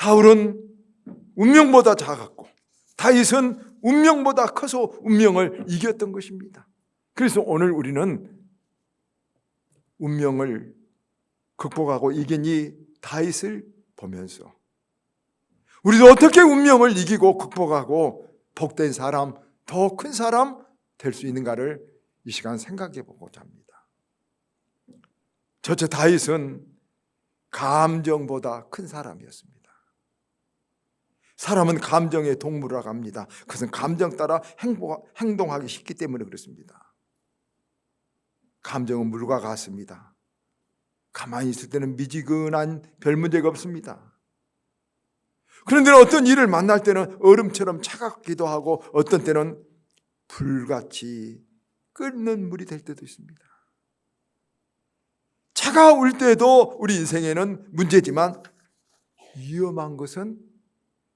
사울은 운명보다 작았고 다윗은 운명보다 커서 운명을 이겼던 것입니다. 그래서 오늘 우리는 운명을 극복하고 이긴 이 다윗을 보면서 우리도 어떻게 운명을 이기고 극복하고 복된 사람, 더 큰 사람 될 수 있는가를 이 시간 생각해 보고자 합니다. 첫째, 다윗은 감정보다 큰 사람이었습니다. 사람은 감정의 동물이라고 합니다. 그것은 감정 따라 행동하기 쉽기 때문에 그렇습니다. 감정은 물과 같습니다. 가만히 있을 때는 미지근한 별 문제가 없습니다. 그런데 어떤 일을 만날 때는 얼음처럼 차갑기도 하고 어떤 때는 불같이 끓는 물이 될 때도 있습니다. 차가울 때도 우리 인생에는 문제지만 위험한 것은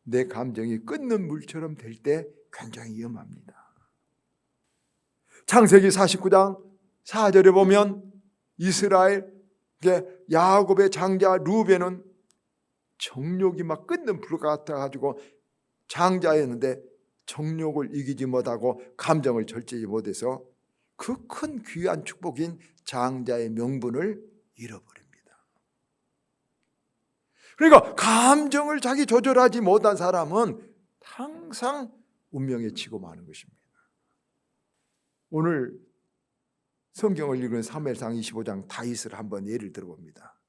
내 감정이 끓는 물처럼 될 때 굉장히 위험합니다. 창세기 49장 4절에 보면 이스라엘 야곱의 장자 루벤은 정욕이 막 끓는 불 같아가지고 장자였는데 정욕을 이기지 못하고 감정을 절제하지 못해서 그 큰 귀한 축복인 장자의 명분을 잃어버립니다. 그러니까 감정을 자기 조절하지 못한 사람은 항상 운명에 치고 마는 것입니다. 오늘 성경을 읽은 사무엘상 25장 다윗을 한번 예를 들어봅니다.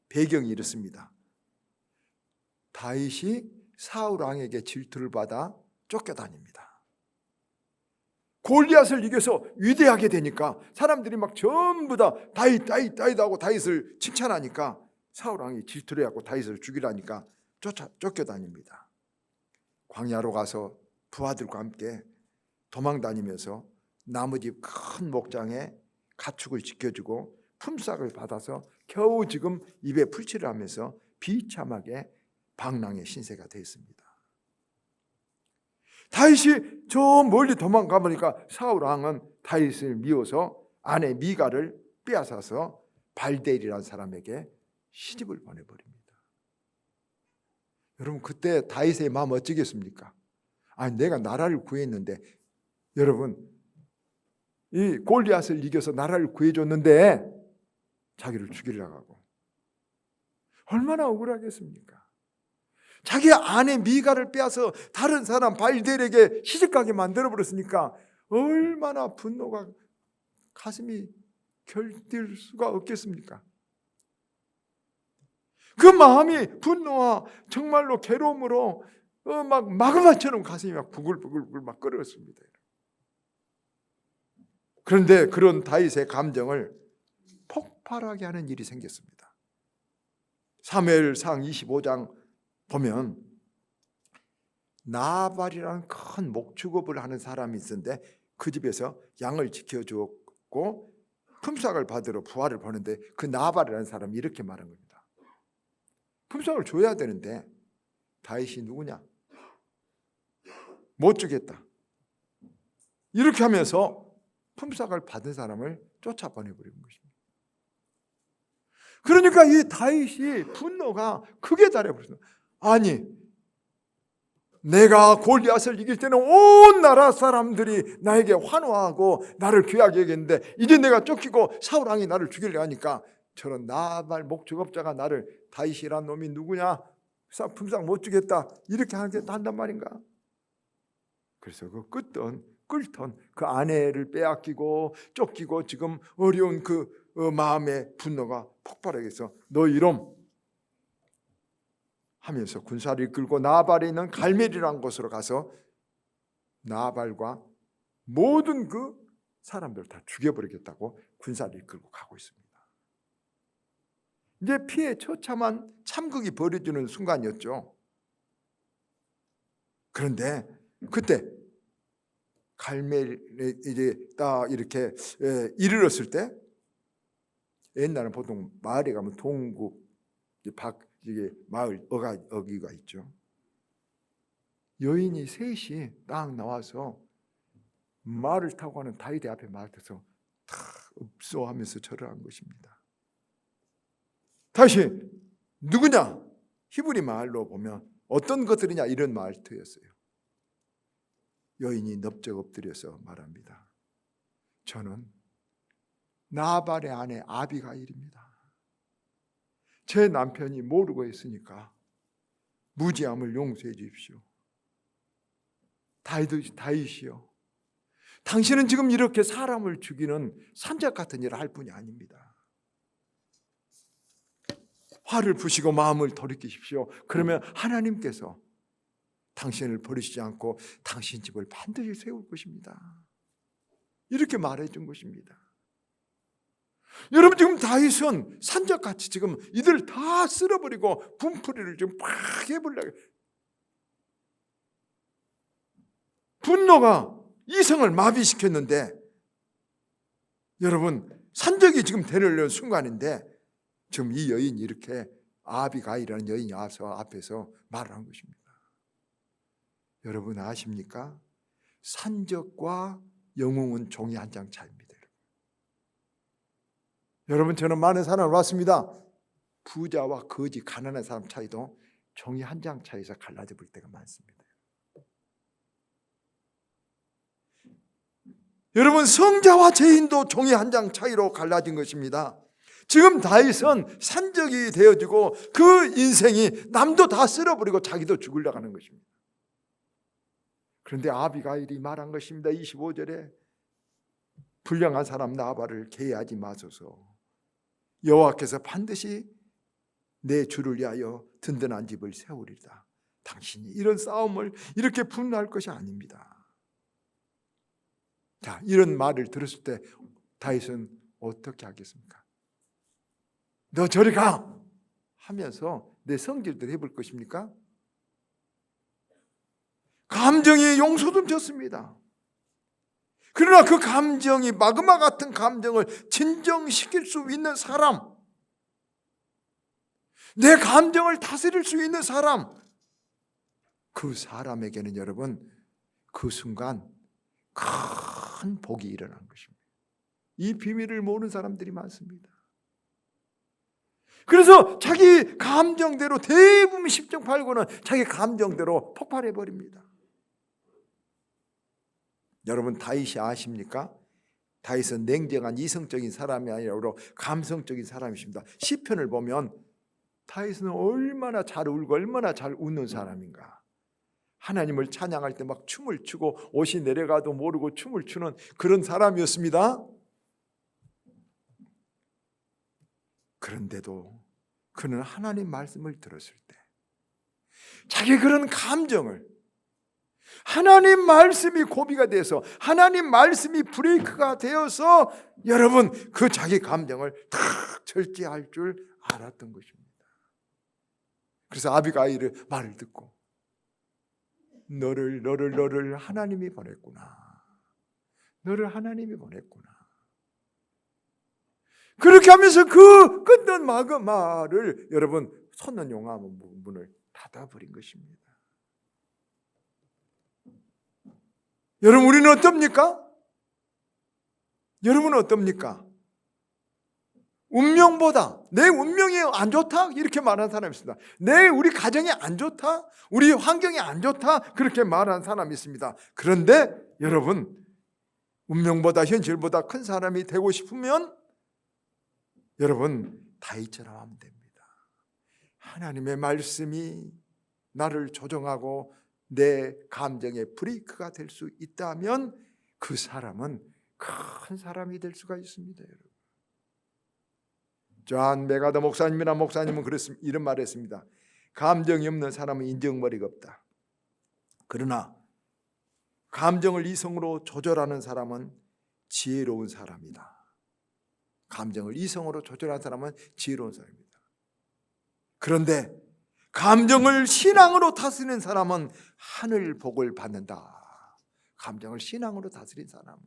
배경이 이렇습니다. 다윗이 사울 왕에게 질투를 받아 쫓겨다닙니다. 골리앗을 이겨서 위대하게 되니까 사람들이 막 전부 다 다윗하고 다윗을 칭찬하니까 사울 왕이 질투를 하고 다윗을 죽이라니까 쫓겨다닙니다. 광야로 가서 부하들과 함께 도망다니면서 나무집 큰 목장에 가축을 지켜주고 품삯을 받아서 겨우 지금 입에 풀칠을 하면서 비참하게 방랑의 신세가 되었습니다. 다윗이 저 멀리 도망가 보니까 사울 왕은 다윗을 미워서 아내 미갈을 빼앗아서 발델이라는 사람에게 시집을 보내버립니다. 여러분 그때 다윗의 마음 어찌겠습니까? 아니 내가 나라를 구했는데 여러분 이 골리앗을 이겨서 나라를 구해줬는데 자기를 죽이려고 하고 얼마나 억울하겠습니까? 자기 아내 미갈을 빼앗아 다른 사람 발델에게 시집가게 만들어버렸으니까 얼마나 분노가 가슴이 견딜 수가 없겠습니까? 그 마음이 분노와 정말로 괴로움으로 막 마그마처럼 가슴이 막 부글부글 막 끓었습니다. 그런데 그런 다윗의 감정을 폭발하게 하는 일이 생겼습니다. 사무엘상 25장 보면 나발이라는 큰 목축업을 하는 사람이 있었는데 그 집에서 양을 지켜주었고 품삯을 받으러 부하를 보는데 그 나발이라는 사람이 이렇게 말한 겁니다. 품삯을 줘야 되는데 다윗이 누구냐? 못 주겠다. 이렇게 하면서 품삯을 받은 사람을 쫓아보내버리는 것입니다. 그러니까 이 다윗이 분노가 크게 달해버렸습니다. 아니 내가 골리앗을 이길 때는 온 나라 사람들이 나에게 환호하고 나를 귀하게 여겼는데 이제 내가 쫓기고 사울 왕이 나를 죽이려 하니까 저런 나발 목축업자가 나를 다윗이란 놈이 누구냐? 품삯 못 주겠다 이렇게 한단 말인가? 그래서 그 끓던 그 아내를 빼앗기고 쫓기고 지금 어려운 그 마음의 분노가 폭발하게 해서 너 이놈 하면서 군사를 이끌고 나발에 있는 갈멜이라는 곳으로 가서 나발과 모든 그 사람들 다 죽여버리겠다고 군사를 이끌고 가고 있습니다. 이제 피해 처참한 참극이 벌어지는 순간이었죠. 그런데 그때 갈멜에 이제 딱 이렇게 이르렀을 때 옛날은 보통 마을에 가면 동국 이게 마을 어귀가 있죠. 여인이 셋이 딱 나와서 말을 타고 가는 다윗의 앞에 맡아서 다 읍소하면서 절을 한 것입니다. 다시 누구냐? 히브리 말로 보면 어떤 것들이냐 이런 말투였어요. 여인이 넓적 엎드려서 말합니다. 저는 나발의 아내 아비가일입니다. 제 남편이 모르고 있으니까 무지함을 용서해 주십시오. 다윗이요, 당신은 지금 이렇게 사람을 죽이는 산적 같은 일을 할 뿐이 아닙니다. 화를 푸시고 마음을 돌이키십시오. 그러면 하나님께서 당신을 버리시지 않고 당신 집을 반드시 세울 것입니다. 이렇게 말해준 것입니다. 여러분, 지금 다윗은 산적같이 지금 이들 다 쓸어버리고 분풀이를 지금 팍 해버리려고, 분노가 이성을 마비시켰는데, 여러분 산적이 지금 되려는 순간인데 지금 이 여인이 이렇게 아비가일이라는 여인이 와서 앞에서 말을 한 것입니다. 여러분 아십니까? 산적과 영웅은 종이 한 장 차이입니다. 여러분, 저는 많은 사람을 봤습니다. 부자와 거지, 가난한 사람 차이도 종이 한 장 차이에서 갈라져 볼 때가 많습니다. 여러분, 성자와 죄인도 종이 한 장 차이로 갈라진 것입니다. 지금 다윗은 산적이 되어지고 그 인생이 남도 다 쓸어버리고 자기도 죽으려고 하는 것입니다. 그런데 아비가일이 말한 것입니다. 25절에 불량한 사람 나발을 계하지 마소서. 여호와께서 반드시 내 주를 위하여 든든한 집을 세우리다. 당신이 이런 싸움을 이렇게 분노할 것이 아닙니다. 자, 이런 말을 들었을 때 다윗은 어떻게 하겠습니까? 너 저리 가! 하면서 내 성질대로 해볼 것입니까? 감정이 용서도 줬습니다. 그러나 그 감정이 마그마 같은 감정을 진정시킬 수 있는 사람, 내 감정을 다스릴 수 있는 사람, 그 사람에게는 여러분 그 순간 큰 복이 일어난 것입니다. 이 비밀을 모르는 사람들이 많습니다. 그래서 자기 감정대로, 대부분 10정 8구는 자기 감정대로 폭발해버립니다. 여러분 다윗이 아십니까? 다윗은 냉정한 이성적인 사람이 아니라 감성적인 사람이십니다. 시편을 보면 다윗은 얼마나 잘 울고 얼마나 잘 웃는 사람인가. 하나님을 찬양할 때 막 춤을 추고 옷이 내려가도 모르고 춤을 추는 그런 사람이었습니다. 그런데도 그는 하나님 말씀을 들었을 때 자기 그런 감정을 하나님 말씀이 고비가 돼서, 하나님 말씀이 브레이크가 되어서 여러분 그 자기 감정을 다 절제할 줄 알았던 것입니다. 그래서 아비가일의 말을 듣고 너를 하나님이 보냈구나. 너를 하나님이 보냈구나. 그렇게 하면서 그 끝난 마그마를 여러분 솟는 용암 문을 닫아버린 것입니다. 여러분 우리는 어떻습니까? 여러분은 어떻습니까? 운명보다 내 운명이 안 좋다 이렇게 말하는 사람이 있습니다. 우리 가정이 안 좋다, 우리 환경이 안 좋다 그렇게 말하는 사람이 있습니다. 그런데 여러분 운명보다 현실보다 큰 사람이 되고 싶으면 여러분 다윗처럼 하면 됩니다. 하나님의 말씀이 나를 조정하고 내 감정의 브레이크가 될 수 있다면 그 사람은 큰 사람이 될 수가 있습니다. 여러분, 존 메가더 목사님이나 목사님은 이런 말을 했습니다. 감정이 없는 사람은 인정머리가 없다. 그러나 감정을 이성으로 조절하는 사람은 지혜로운 사람이다. 감정을 이성으로 조절하는 사람은 지혜로운 사람입니다. 그런데 감정을 신앙으로 다스리는 사람은 하늘 복을 받는다. 감정을 신앙으로 다스린 사람은,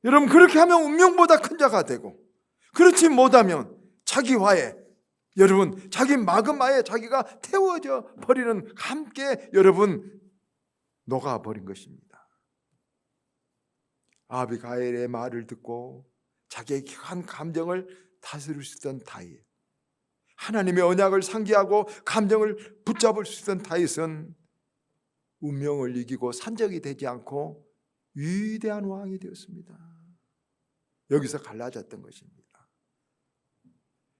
여러분 그렇게 하면 운명보다 큰 자가 되고, 그렇지 못하면 자기 화에, 여러분 자기 마그마에 자기가 태워져 버리는, 함께 여러분 녹아버린 것입니다. 아비가일의 말을 듣고 자기의 한 감정을 다스릴 수 있던 다윗, 하나님의 언약을 상기하고 감정을 붙잡을 수 있던 다윗은 운명을 이기고 산적이 되지 않고 위대한 왕이 되었습니다. 여기서 갈라졌던 것입니다.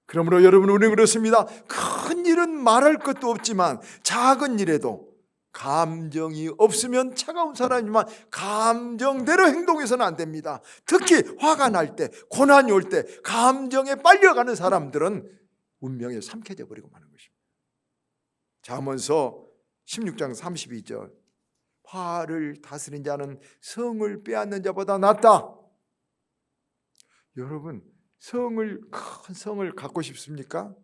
그러므로 여러분, 우리는 그렇습니다. 큰 일은 말할 것도 없지만 작은 일에도 감정이 없으면 차가운 사람이지만 감정대로 행동해서는 안 됩니다. 특히 화가 날 때, 고난이 올 때 감정에 빨려가는 사람들은 운명에 삼켜져 버리고 마는 것입니다. 잠언서 16장 32절, 화를 다스린 자는 성을 빼앗는 자보다 낫다. 여러분, 큰 성을 갖고 싶습니까?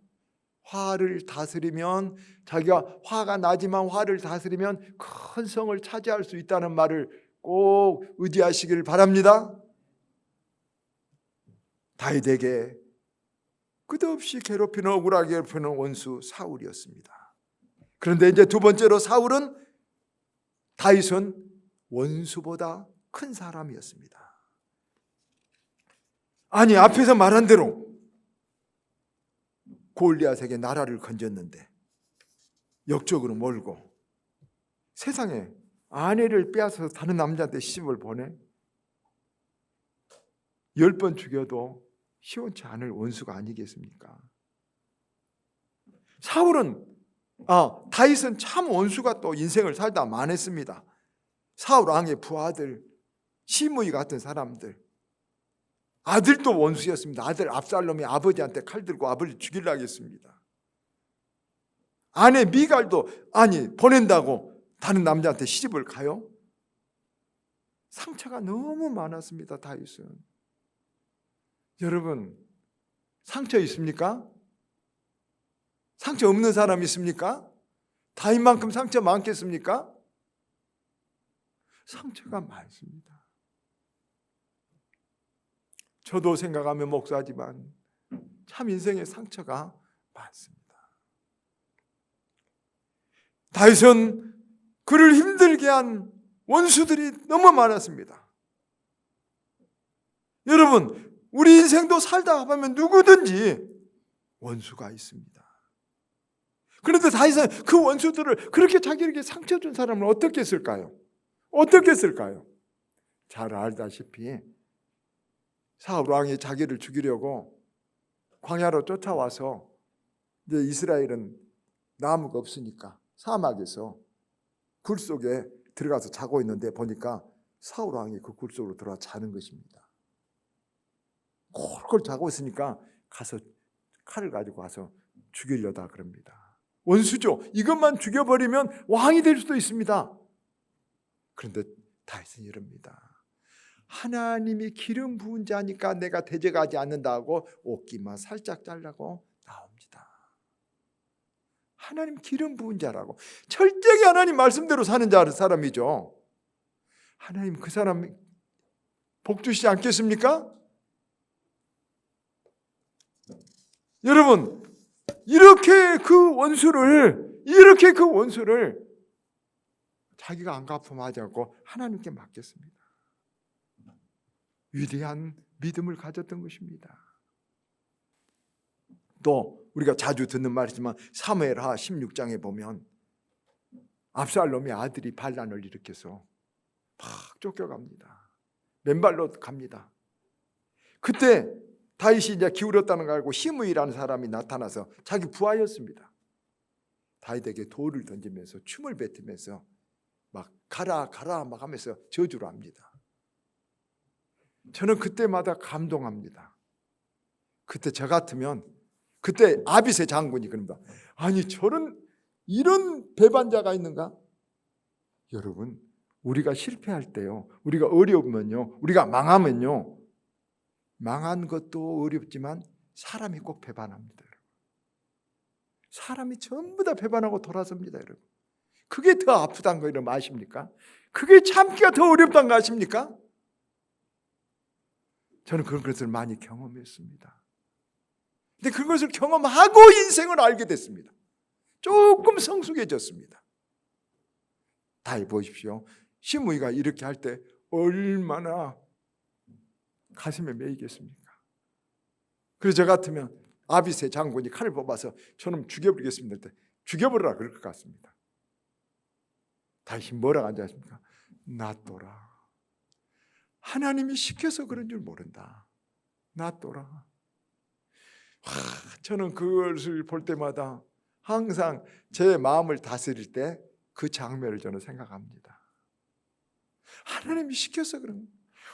화를 다스리면, 자기가 화가 나지만 화를 다스리면 큰 성을 차지할 수 있다는 말을 꼭 의지하시길 바랍니다. 다윗에게 끝없이 괴롭히는, 억울하게 괴롭히는 원수 사울이었습니다. 그런데 이제 두 번째로 다윗은 원수보다 큰 사람이었습니다. 아니, 앞에서 말한 대로 골리앗에게 나라를 건졌는데 역적으로 몰고 세상에 아내를 빼앗아서 다른 남자한테 시집을 보내 10번 죽여도 시원치 않을 원수가 아니겠습니까? 다윗은 참 원수가 또 인생을 살다 많았습니다. 사울 왕의 부하들, 시므이 같은 사람들, 아들도 원수였습니다. 아들 압살롬이 아버지한테 칼 들고 아버지 죽이려고 했습니다. 아내 미갈도 보낸다고 다른 남자한테 시집을 가요? 상처가 너무 많았습니다. 다윗은. 여러분, 상처 있습니까? 상처 없는 사람 있습니까? 다윗만큼 상처 많겠습니까? 상처가 많습니다. 저도 생각하면 목사지만 참 인생의 상처가 많습니다. 다윗은 그를 힘들게 한 원수들이 너무 많았습니다. 여러분, 우리 인생도 살다 보면 누구든지 원수가 있습니다. 그런데 다윗은 그 원수들을, 그렇게 자기에게 상처 준 사람을 어떻게 했을까요? 잘 알다시피 사울 왕이 자기를 죽이려고 광야로 쫓아와서, 이제 이스라엘은 나무가 없으니까 사막에서 굴 속에 들어가서 자고 있는데 보니까 사울 왕이 그 굴 속으로 들어와 자는 것입니다. 콜콜 자고 있으니까 가서 칼을 가지고 가서 죽이려다 그럽니다. 원수죠. 이것만 죽여버리면 왕이 될 수도 있습니다. 그런데 다윗은 이럽니다. 하나님이 기름 부은 자니까 내가 대적하지 않는다고 옷깃만 살짝 잘라고 나옵니다. 하나님 기름 부은 자라고, 철저히 하나님 말씀대로 사는 사람이죠. 하나님 그 사람 복 주시지 않겠습니까? 여러분, 이렇게 그 원수를 자기가 안 갚으면 하지 않고 하나님께 맡겼습니다. 위대한 믿음을 가졌던 것입니다. 또 우리가 자주 듣는 말이지만 사무엘하 16장에 보면 압살롬의 아들이 반란을 일으켜서 막 쫓겨갑니다. 맨발로 갑니다. 그때 다윗이 이제 기울었다는 걸 알고 시므이라는 사람이 나타나서 자기 부하였습니다. 다윗에게 돌을 던지면서 춤을 뱉으면서 막 가라 막 하면서 저주를 합니다. 저는 그때마다 감동합니다. 그때 저 같으면, 그때 아비새 장군이 그럽니다. 아니, 이런 배반자가 있는가? 여러분, 우리가 실패할 때요, 우리가 어려우면요, 우리가 망하면요, 망한 것도 어렵지만 사람이 꼭 배반합니다. 여러분. 사람이 전부 다 배반하고 돌아섭니다. 여러분, 그게 더 아프다는 거 여러분 아십니까? 그게 참기가 더 어렵다는 거 아십니까? 저는 그런 것을 많이 경험했습니다. 근데 그것을 경험하고 인생을 알게 됐습니다. 조금 성숙해졌습니다. 다시 보십시오. 시므이가 이렇게 할 때 얼마나 가슴에 매이겠습니까? 그래서 저 같으면 아비새 장군이 칼을 뽑아서 저놈 죽여버리겠습니다 때 죽여버리라 그럴 것 같습니다. 다시 뭐라고 앉았습니까? 놔둬라. 하나님이 시켜서 그런 줄 모른다. 놔둬라. 저는 그것을 볼 때마다 항상 제 마음을 다스릴 때 그 장면을 저는 생각합니다. 하나님이 시켜서 그런 거예요.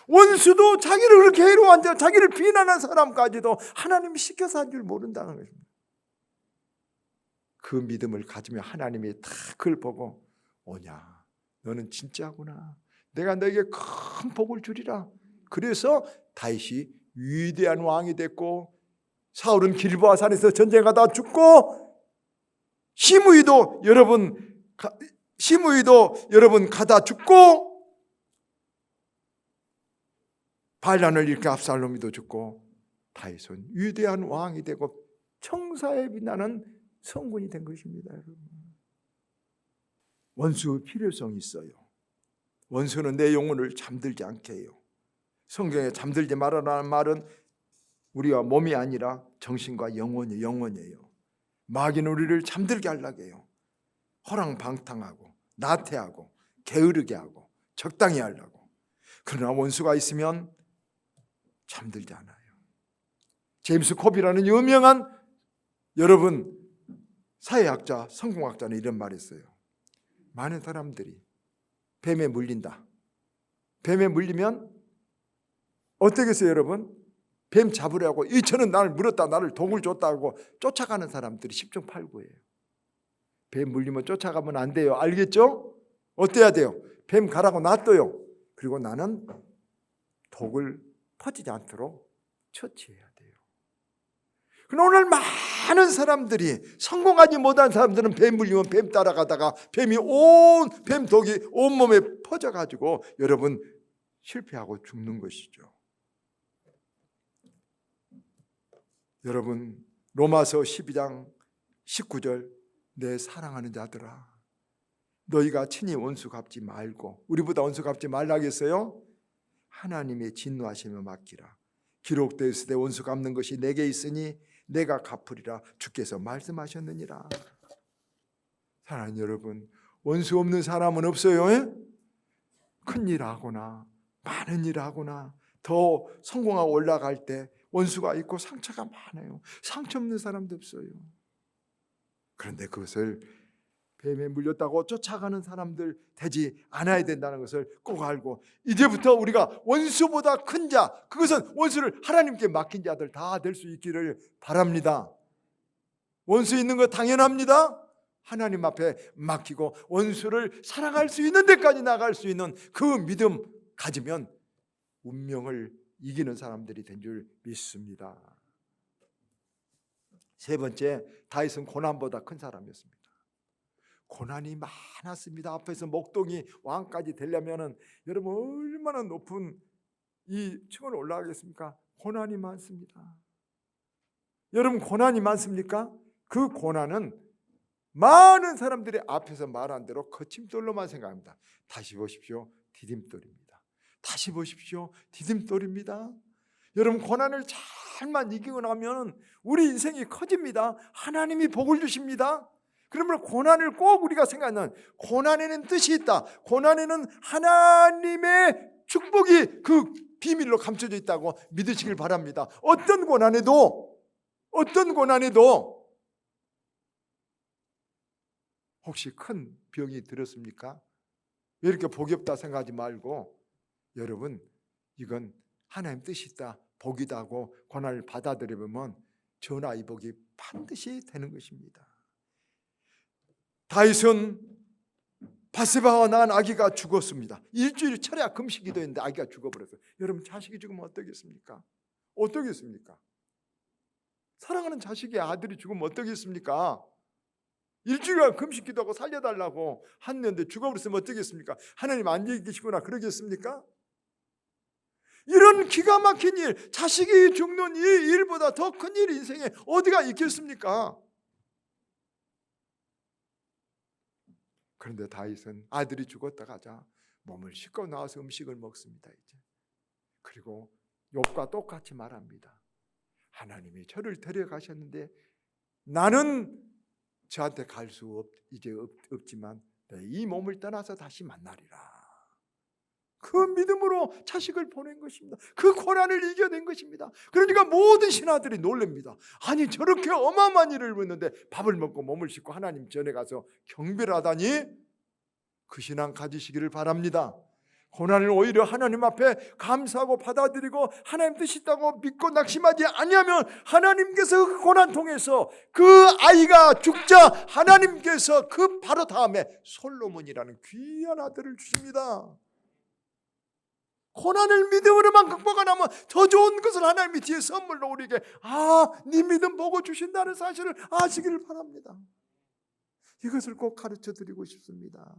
원수도 자기를 그렇게 해로워한다, 자기를 비난한 사람까지도 하나님이 시켜서 한 줄 모른다는 것입니다. 그 믿음을 가지면 하나님이 다 그걸 보고 오냐, 너는 진짜구나, 내가 너에게 큰 복을 주리라. 그래서 다윗이 위대한 왕이 됐고, 사울은 길보아 산에서 전쟁하다 죽고, 시므이도 여러분 가다 죽고, 반란을 일으켜 압살롬이도 죽고, 다윗은 위대한 왕이 되고 청사에 빛나는 성군이 된 것입니다. 여러분, 원수 필요성이 있어요. 원수는 내 영혼을 잠들지 않게 해요. 성경에 잠들지 말아라는 말은 우리가 몸이 아니라 정신과 영혼이에요. 마귀는 우리를 잠들게 하려고 해요. 허랑방탕하고 나태하고 게으르게 하고 적당히 하려고. 그러나 원수가 있으면 잠들지 않아요. 제임스 콥이라는 유명한 여러분 사회학자, 성공학자는 이런 말을 했어요. 많은 사람들이 뱀에 물린다. 뱀에 물리면 어떻게 했어요, 여러분? 뱀 잡으려고 이처는 나를 물었다, 나를 독을 줬다고 쫓아가는 사람들이 10중 8구예요. 뱀 물리면 쫓아가면 안 돼요. 알겠죠? 어때야 돼요? 뱀 가라고 놔둬요. 그리고 나는 독을 퍼지지 않도록 처치해야 돼요. 그러나 오늘 많은 사람들이, 성공하지 못한 사람들은 뱀 물리면 뱀 따라가다가 뱀이 뱀 독이 온몸에 퍼져가지고 여러분 실패하고 죽는 것이죠. 여러분, 로마서 12장 19절, 내 사랑하는 자들아, 너희가 친히 원수 갚지 말고, 우리보다 원수 갚지 말라겠어요? 하나님의 진노하심에 맡기라. 기록되어 있으되 원수 갚는 것이 내게 있으니 내가 갚으리라 주께서 말씀하셨느니라. 사랑하는 여러분, 원수 없는 사람은 없어요. 큰일 하거나 많은 일 하거나 더 성공하고 올라갈 때 원수가 있고 상처가 많아요. 상처 없는 사람도 없어요. 그런데 그것을 뱀에 물렸다고 쫓아가는 사람들 되지 않아야 된다는 것을 꼭 알고, 이제부터 우리가 원수보다 큰 자, 그것은 원수를 하나님께 맡긴 자들 다 될 수 있기를 바랍니다. 원수 있는 거 당연합니다. 하나님 앞에 맡기고 원수를 사랑할 수 있는 데까지 나갈 수 있는 그 믿음 가지면 운명을 이기는 사람들이 된 줄 믿습니다. 세 번째, 다윗은 고난보다 큰 사람이었습니다. 고난이 많았습니다. 앞에서 목동이 왕까지 되려면 여러분 얼마나 높은 이 층을 올라가겠습니까? 고난이 많습니다. 여러분, 고난이 많습니까? 그 고난은 많은 사람들이 앞에서 말한 대로 거침돌로만 생각합니다. 다시 보십시오, 디딤돌입니다. 다시 보십시오, 디딤돌입니다. 여러분, 고난을 잘만 이기고 나면 우리 인생이 커집니다. 하나님이 복을 주십니다. 그러면 고난을 꼭 우리가 생각하는, 고난에는 뜻이 있다, 고난에는 하나님의 축복이 그 비밀로 감춰져 있다고 믿으시길 바랍니다. 어떤 고난에도 혹시 큰 병이 들었습니까? 왜 이렇게 복이 없다 생각하지 말고, 여러분, 이건 하나님 뜻이 있다, 복이다 하고 고난을 받아들여보면 전하 이 복이 반드시 되는 것입니다. 다윗은 바세바와 낳은 아기가 죽었습니다. 일주일 철야 금식 기도했는데 아기가 죽어버렸어요. 여러분, 자식이 죽으면 어떻겠습니까? 어떻겠습니까? 사랑하는 자식의 아들이 죽으면 어떻겠습니까? 일주일간 금식 기도하고 살려달라고 했는데 죽어버렸으면 어떻겠습니까? 하나님 안녕히 계시구나 그러겠습니까? 이런 기가 막힌 일, 자식이 죽는 이 일보다 더 큰 일이 인생에 어디가 있겠습니까? 그런데 다윗은 아들이 죽었다 가자 몸을 씻고 나와서 음식을 먹습니다. 이제 그리고 욥과 똑같이 말합니다. 하나님이 저를 데려가셨는데 나는 저한테 갈 수 이제 없지만 이 몸을 떠나서 다시 만나리라. 그 믿음으로 자식을 보낸 것입니다. 그 고난을 이겨낸 것입니다. 그러니까 모든 신하들이 놀랍니다. 아니 저렇게 어마어마한 일을 했는데 밥을 먹고 몸을 씻고 하나님 전에 가서 경배를 하다니 그 신앙 가지시기를 바랍니다. 고난을 오히려 하나님 앞에 감사하고 받아들이고 하나님 뜻이 있다고 믿고 낙심하지 아니하면 하나님께서 그 고난 통해서 그 아이가 죽자 하나님께서 그 바로 다음에 솔로몬이라는 귀한 아들을 주십니다. 고난을 믿음으로만 극복하면 더 좋은 것을 하나님이 뒤에 선물로 우리에게 네 믿음 보고 주신다는 사실을 아시기를 바랍니다. 이것을 꼭 가르쳐 드리고 싶습니다.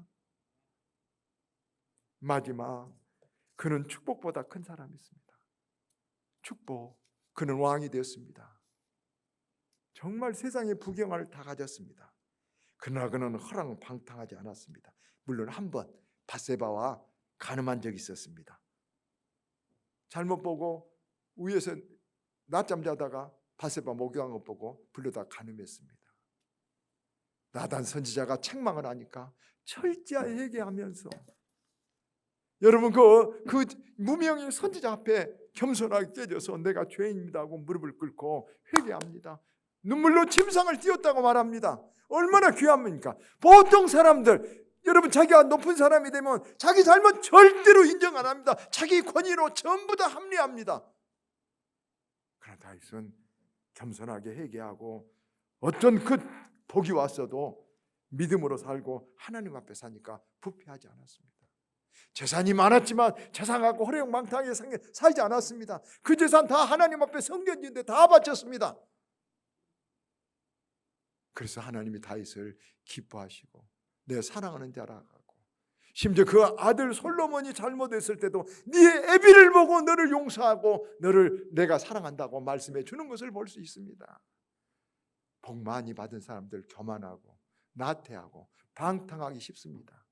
마지막, 그는 축복보다 큰 사람이었습니다. 축복, 그는 왕이 되었습니다. 정말 세상의 부경을 다 가졌습니다. 그러나 그는 허랑방탕하지 않았습니다. 물론 한 번 밧세바와 간음한 적이 있었습니다. 잘못 보고 위에서 낮잠 자다가 밧세바 목욕한 것 보고 불러다 간음했습니다. 나단 선지자가 책망을 하니까 철저히 회개하면서, 여러분 그 무명의 선지자 앞에 겸손하게 깨져서 내가 죄인입니다 하고 무릎을 꿇고 회개합니다. 눈물로 침상을 띄웠다고 말합니다. 얼마나 귀합니까? 보통 사람들, 여러분 자기가 높은 사람이 되면 자기 잘못 절대로 인정 안 합니다. 자기 권위로 전부 다 합리합니다. 그러나 다윗은 겸손하게 회개하고 어떤 그 복이 왔어도 믿음으로 살고 하나님 앞에 사니까 부패하지 않았습니다. 재산이 많았지만 재산하고 허령망탕하게 살지 않았습니다. 그 재산 다 하나님 앞에 성전인데 다 바쳤습니다. 그래서 하나님이 다윗을 기뻐하시고 내 사랑하는 자라고, 심지어 그 아들 솔로몬이 잘못했을 때도 네 애비를 보고 너를 용서하고 너를 내가 사랑한다고 말씀해 주는 것을 볼 수 있습니다. 복 많이 받은 사람들 교만하고 나태하고 방탕하기 쉽습니다.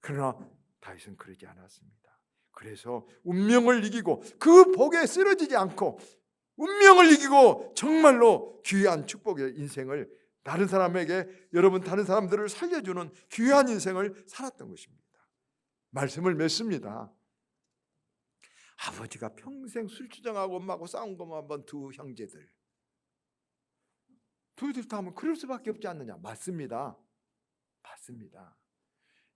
그러나 다윗은 그러지 않았습니다. 그래서 운명을 이기고 그 복에 쓰러지지 않고 운명을 이기고 정말로 귀한 축복의 인생을, 다른 사람에게, 여러분 다른 사람들을 살려주는 귀한 인생을 살았던 것입니다. 말씀을 맺습니다. 아버지가 평생 술주정하고 엄마하고 싸운 것만 본 두 형제들, 둘 다 하면 그럴 수밖에 없지 않느냐? 맞습니다. 맞습니다.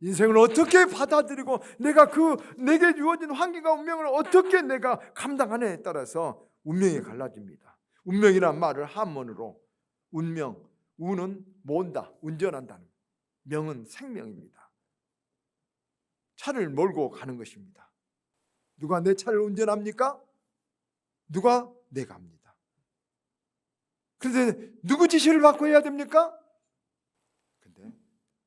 인생을 어떻게 받아들이고 내가 내게 주어진 환경과 운명을 어떻게 내가 감당하느냐에 따라서 운명이 갈라집니다. 운명이란 말을 한문으로 운명, 운은 몬다, 운전한다는, 명은 생명입니다. 차를 몰고 가는 것입니다. 누가 내 차를 운전합니까? 누가? 내가 합니다. 그런데 누구 지시를 받고 해야 됩니까? 근데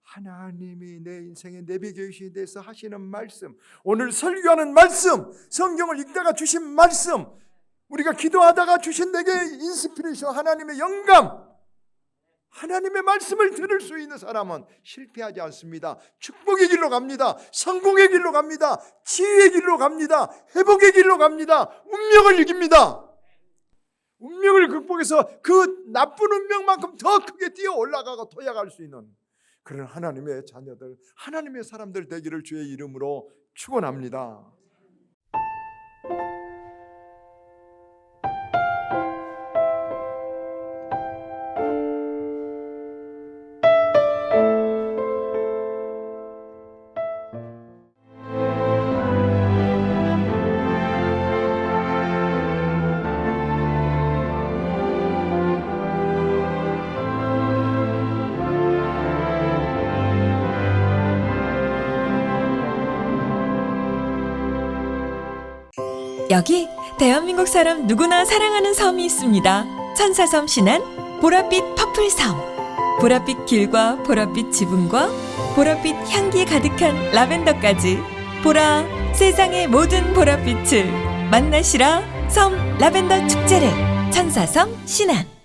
하나님이 내 인생의 내비게이션에 대해서 하시는 말씀, 오늘 설교하는 말씀, 성경을 읽다가 주신 말씀, 우리가 기도하다가 주신 내게 인스피레이션, 하나님의 영감, 하나님의 말씀을 들을 수 있는 사람은 실패하지 않습니다. 축복의 길로 갑니다. 성공의 길로 갑니다. 치유의 길로 갑니다. 회복의 길로 갑니다. 운명을 이깁니다. 운명을 극복해서 그 나쁜 운명만큼 더 크게 뛰어 올라가고 도약할 수 있는 그런 하나님의 자녀들, 하나님의 사람들 되기를 주의 이름으로 축원합니다. 여기 대한민국 사람 누구나 사랑하는 섬이 있습니다. 천사섬 신안 보랏빛 퍼플섬. 보랏빛 길과 보랏빛 지붕과 보랏빛 향기에 가득한 라벤더까지 보라 세상의 모든 보랏빛을 만나시라. 섬 라벤더 축제를 천사섬 신안.